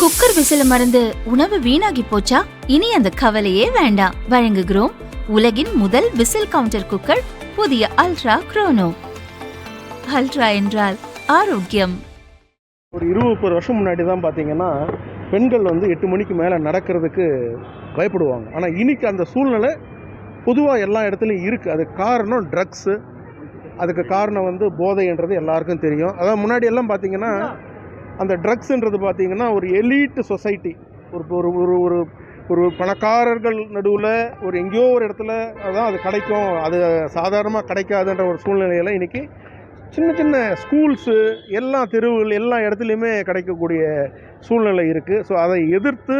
Cooker விசில மறந்து உணவு வீணாகி போச்சா? இனி அந்த கவலையே வேண்டாம். வழங்குகிறோம் உலகின் முதல் விசில் கவுண்டர் குக்கர், புதிய அல்ட்ரா குரோனோ. அல்ட்ரா என்றால் ஆரோக்கியம். ஒரு 20 வருஷம் முன்னாடி தான் பார்த்தீங்கன்னா பெண்கள் 8 மணிக்கு மேலே நடக்கிறதுக்கு பயப்படுவாங்க. ஆனால் இன்னைக்கு அந்த சூழ்நிலை பொதுவாக எல்லா இடத்துலையும் இருக்குது. அதுக்கு காரணம் ட்ரக்ஸு, அதுக்கு காரணம் போதைன்றது எல்லாருக்கும் தெரியும். அதான் முன்னாடி எல்லாம் பார்த்தீங்கன்னா அந்த ட்ரக்ஸுன்றது பார்த்தீங்கன்னா ஒரு எலீட் சொசைட்டி, ஒரு ஒரு ஒரு ஒரு பணக்காரர்கள் நடுவில் ஒரு எங்கேயோ ஒரு இடத்துல அதான் அது கிடைக்கும், அது சாதாரணமாக கிடைக்காதுன்ற ஒரு சூழ்நிலையில் இன்றைக்கி சின்ன சின்ன ஸ்கூல்ஸு எல்லா தெருவுகள் எல்லா இடத்துலையுமே கிடைக்கக்கூடிய சூழ்நிலை இருக்குது. ஸோ அதை எதிர்த்து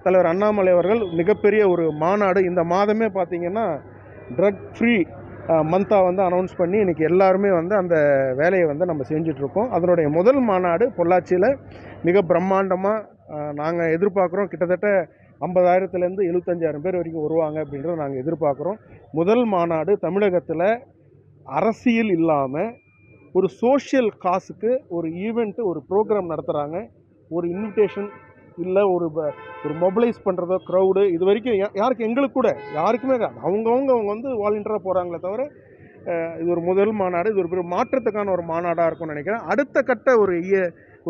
தலைவர் அண்ணாமலை அவர்கள் மிகப்பெரிய ஒரு மாநாடு இந்த மாதமே பார்த்திங்கன்னா ட்ரக் ஃப்ரீ மந்தாக அனௌன்ஸ் பண்ணி இன்றைக்கி எல்லாருமே அந்த வேலையை நம்ம செஞ்சிட்ருக்கோம். அதனுடைய முதல் மாநாடு பொள்ளாச்சியில் மிக பிரம்மாண்டமாக நாங்கள் எதிர்பார்க்குறோம். கிட்டத்தட்ட 50,000 75,000 பேர் வரைக்கும் வருவாங்க அப்படின்றத நாங்கள் எதிர்பார்க்குறோம். முதல் மாநாடு தமிழகத்தில் அரசியல் இல்லாமல் ஒரு சோஷியல் காசுக்கு ஒரு ஈவெண்ட்டு, ஒரு ப்ரோக்ராம் நடத்துகிறாங்க. ஒரு இன்விடேஷன் இல்லை, ஒரு மொபிலைஸ் பண்ணுறதோ க்ரௌடு இது வரைக்கும் யாருக்கு எங்களுக்கு கூட யாருக்குமே அவங்க வாலண்டியராக போகிறாங்களே தவிர இது ஒரு முதல் மாநாடு. இது ஒரு பெரிய மாற்றத்துக்கான ஒரு மாநாடாக இருக்கும்னு நினைக்கிறேன். அடுத்த கட்ட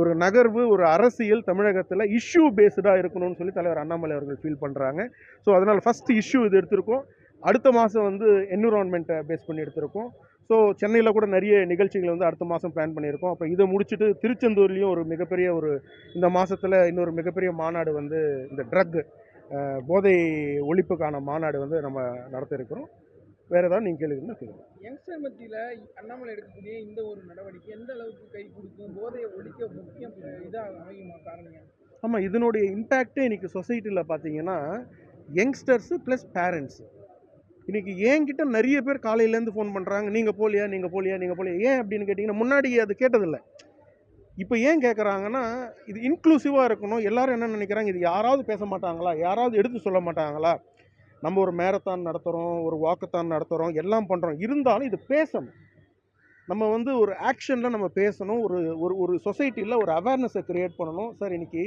ஒரு நகர்வு, ஒரு அரசியல் தமிழகத்தில் இஷ்யூ பேஸ்டாக இருக்கணும்னு சொல்லி தலைவர் அண்ணாமலை அவர்கள் ஃபீல் பண்ணுறாங்க. ஸோ அதனால் ஃபஸ்ட்டு இஷ்யூ இது எடுத்திருக்கோம். அடுத்த மாதம் என்விரான்மெண்ட்டை பேஸ் பண்ணி எடுத்திருக்கோம். ஸோ சென்னையில் கூட நிறைய நிகழ்ச்சிகள் அடுத்த மாதம் பிளான் பண்ணியிருக்கோம். அப்போ இதை முடிச்சுட்டு திருச்செந்தூர்லேயும் ஒரு மிகப்பெரிய இந்த மாதத்தில் இன்னொரு மிகப்பெரிய மாநாடு இந்த ட்ரக் போதை ஒழிப்புக்கான மாநாடு நம்ம நடத்த இருக்கிறோம். வேறு ஏதாவது நீங்கள் கேள்வின்னா கேளுங்க. யங்ஸ்டர் மத்தியில் அண்ணாமலை எடுக்கக்கூடிய இந்த ஒரு நடவடிக்கை எந்த அளவுக்கு கை கொடுக்கும்? போதையை ஒழிக்க முக்கியம் இதாக அமையுமா காரணம்? ஆமாம், இதனுடைய இம்பேக்டே இன்றைக்கி சொசைட்டியில் பார்த்தீங்கன்னா யங்ஸ்டர்ஸு ப்ளஸ் பேரண்ட்ஸு. இன்றைக்கி என்கிட்ட நிறைய பேர் காலையிலேருந்து ஃபோன் பண்ணுறாங்க, நீங்கள் போலியா ஏன் அப்படின்னு கேட்டிங்கன்னா முன்னாடி அது கேட்டதில்லை. இப்போ ஏன் கேட்குறாங்கன்னா இது இன்க்ளூசிவாக இருக்கணும். எல்லோரும் என்ன நினைக்கிறாங்க, இது யாராவது பேச மாட்டாங்களா, யாராவது எடுத்து சொல்ல மாட்டாங்களா? நம்ம ஒரு மேரத்தான் நடத்துகிறோம், ஒரு வாக்கத்தான் நடத்துகிறோம், எல்லாம் பண்ணுறோம். இருந்தாலும் இது பேசணும். நம்ம ஒரு ஆக்ஷனில் நம்ம பேசணும். ஒரு சொசைட்டியில் ஒரு அவேர்னஸை க்ரியேட் பண்ணணும். சார், இன்றைக்கி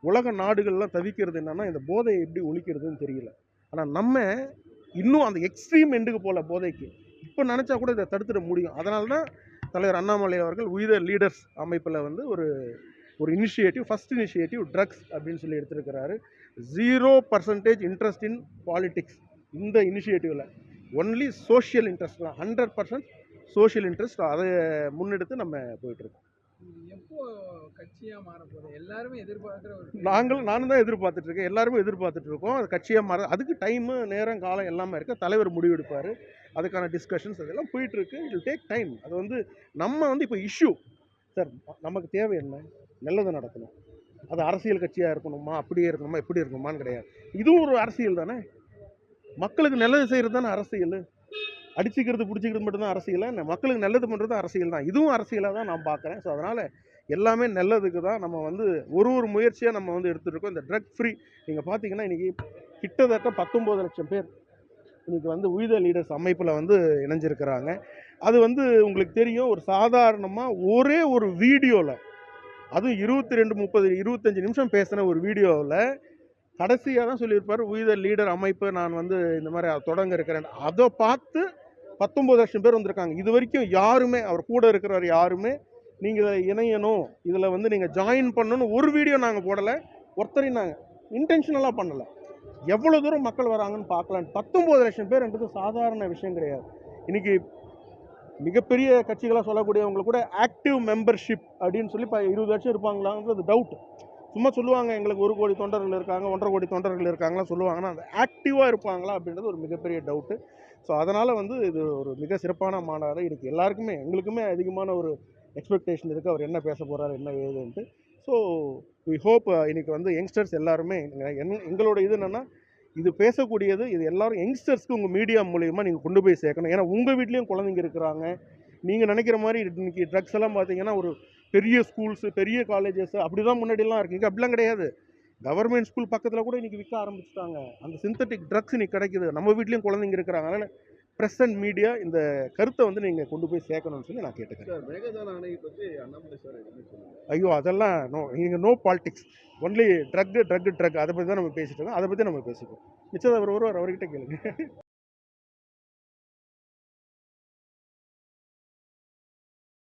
உலக நாடுகள்லாம் தவிக்கிறது என்னென்னா இந்த போதையை எப்படி ஒழிக்கிறதுன்னு தெரியல. ஆனால் நம்ம இன்னும் அந்த எக்ஸ்ட்ரீம் எண்டுக்கு போகல போதைக்கு. இப்போ நினச்சா கூட இதை தடுத்துட முடியும். அதனால தான் தலைவர் அண்ணாமலை அவர்கள் வி த லீடர்ஸ் அமைப்பில் ஒரு இனிஷியேட்டிவ், ஃபஸ்ட் இனிஷியேட்டிவ் ட்ரக்ஸ் அப்படின்னு சொல்லி எடுத்துருக்கிறாரு. 0% இன்ட்ரெஸ்ட் இன் பாலிட்டிக்ஸ். இந்த இனிஷியேட்டிவில் ஒன்லி சோஷியல் இன்ட்ரெஸ்ட் தான், 100% சோஷியல் இன்ட்ரெஸ்ட். அதை முன்னெடுத்து நம்ம போயிட்டுருக்கோம். எப்போ கட்சியாக மாற போகுது? எல்லாருமே எதிர்பார்க்குற நானும் தான் எதிர்பார்த்துட்ருக்கேன், எல்லாருமே எதிர்பார்த்துட்ருக்கோம். அது கட்சியாக மாற அதுக்கு டைமு, நேரம், காலம் எல்லாமே இருக்குது. தலைவர் முடிவெடுப்பார். அதுக்கான டிஸ்கஷன்ஸ் அதெல்லாம் போயிட்டுருக்கு. It will take time. அது நம்ம இப்போ இஷ்யூ சார், நமக்கு தேவை என்ன? நல்லது நடக்கணும். அது அரசியல் கட்சியாக இருக்கணுமா, அப்படியே இருக்கணுமா, எப்படி இருக்கணுமான்னு கிடையாது. இதுவும் ஒரு அரசியல் தானே. மக்களுக்கு நல்லது செய்கிறது தானே அரசியல். அடிச்சுக்கிறது பிடிச்சிக்கிறது மட்டும்தான் அரசியலாக என்ன? மக்களுக்கு நல்லது பண்ணுறது அரசியல் தான். இதுவும் அரசியலாக தான் நான் பார்க்குறேன். ஸோ அதனால் எல்லாமே நல்லதுக்கு தான் நம்ம ஒரு முயற்சியாக நம்ம எடுத்துகிட்டு இந்த ட்ரக் ஃப்ரீ. நீங்கள் பார்த்தீங்கன்னா இன்றைக்கி கிட்டத்தட்ட 19 லட்சம் பேர் இன்றைக்கி வி த லீடர்ஸ் அமைப்பில் இணைஞ்சிருக்கிறாங்க. அது உங்களுக்கு தெரியும், ஒரு சாதாரணமாக ஒரே ஒரு வீடியோவில், அதுவும் 22, 30, 25 நிமிஷம் பேசின ஒரு வீடியோவில் கடைசியாக தான் சொல்லியிருப்பார், வி த லீடர் அமைப்பு நான் இந்த மாதிரி தொடங்க இருக்கிறேன். அதை பார்த்து 19 லட்சம் பேர் வந்திருக்காங்க. இது வரைக்கும் யாருமே, அவர் கூட இருக்கிறவர் யாருமே நீங்கள் இதில் இணையணும், இதில் நீங்கள் ஜாயின் பண்ணணும்னு ஒரு வீடியோ நாங்கள் போடலை. ஒருத்தரையும் நாங்கள் இன்டென்ஷனலாக பண்ணலை. எவ்வளோ தூரம் மக்கள் வராங்கன்னு பார்க்கலான்னு. 19 லட்சம் பேர்ன்றது சாதாரண விஷயம் கிடையாது. இன்றைக்கி மிகப்பெரிய கட்சிகளாக சொல்லக்கூடியவங்களுக்கு கூட ஆக்டிவ் மெம்பர்ஷிப் அப்படின்னு சொல்லி 20 லட்சம் இருப்பாங்களான்றது டவுட். சும்மா சொல்லுவாங்க, எங்களுக்கு 1 கோடி தொண்டர்கள் இருக்காங்க, 1.5 கோடி தொண்டர்கள் இருக்காங்களாம் சொல்லுவாங்கன்னா அந்த ஆக்டிவாக இருப்பாங்களா அப்படின்றது ஒரு மிகப்பெரிய டவுட்டு. ஸோ அதனால் இது ஒரு மிக சிறப்பான மாநாடு. இன்றைக்கி எல்லாருக்குமே, எங்களுக்குமே அதிகமான ஒரு எக்ஸ்பெக்டேஷன் இருக்குது, அவர் என்ன பேச போகிறார், என்ன ஏதுன்ட்டு. ஸோ வி ஹோப் இன்றைக்கி யங்ஸ்டர்ஸ் எல்லாருமே எங்களோட இது என்னென்னா, இது பேசக்கூடியது இது எல்லோரும் யங்ஸ்டர்ஸ்க்கு உங்கள் மீடியா மூலிமா நீங்கள் கொண்டு போய் சேர்க்கணும். ஏன்னா உங்கள் வீட்லேயும் குழந்தைங்க இருக்கிறாங்க. நீங்கள் நினைக்கிற மாதிரி இன்றைக்கி ட்ரக்ஸ் எல்லாம் பார்த்தீங்கன்னா ஒரு பெரிய ஸ்கூல்ஸு, பெரிய காலேஜஸ் அப்படி தான் முன்னாடிலாம் இருக்குங்க. அப்படிலாம் கிடையாது. கவர்மெண்ட் ஸ்கூல் பக்கத்தில் கூட இன்றைக்கி விற்க ஆரம்பிச்சிட்டாங்க. அந்த சிந்தட்டிக் ட்ரக்ஸ் இன்றைக்கி கிடைக்குது. நம்ம வீட்லேயும் குழந்தைங்க இருக்கிறாங்க. அதனால் ப்ரெஸ் அண்ட் மீடியா இந்த கருத்தை வந்து நீங்கள் கொண்டு போய் சேர்க்கணும்னு சொல்லி நான் கேட்டுக்கிறேன். சார் மேகதான அணையை பற்றி அண்ணாமலை சார் எதுவுமே சொல்லுங்க. ஐயோ அதெல்லாம் நோ பாலிடிக்ஸ், ஒன்லி ட்ரக் அதை பற்றி தான் நம்ம பேசிட்டு இருக்கோம். அதை பற்றி நம்ம பேசிப்போம். மிச்சம் அவர் அவர்கிட்ட கேளுங்க.